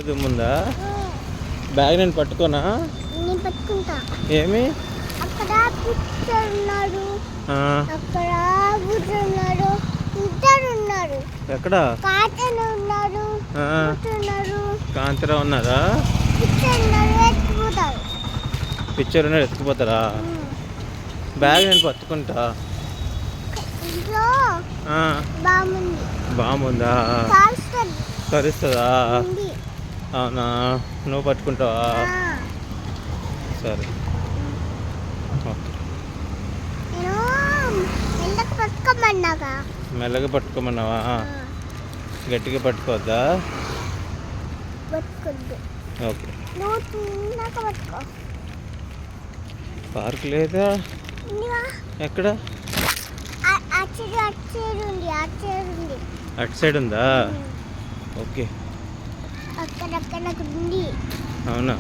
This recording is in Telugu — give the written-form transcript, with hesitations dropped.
ముందా బ్యాగ్ నేను పట్టుకోనా? నేను పట్టుకుంటా. ఏమి అక్కడ కూర్చున్నారు, అక్కడ కూర్చున్నారు, ఇద్దరు ఉన్నారు. ఎక్కడ? కాంతలు ఉన్నారు, కూర్చున్నారు. కాంతిరా ఉన్నారా? ఎత్తుకుపోతారు. పిక్చర్ ఉన్నారు, ఎత్తుకుపోతారా? బ్యాగ్ నేను పట్టుకుంటా. ఇంట్లో బాగుందా? కరుస్తుందా? అవునా, నువ్వు పట్టుకుంటావా? సరే ఓకే. మెల్లగా పట్టుకోమన్నావా? గట్టిగా పట్టుకోవద్దా? ఓకే. పార్క్ లేదా? ఎక్కడ? అటు సైడ్ ఉందా? ఓకే. అక్కడ అవునా?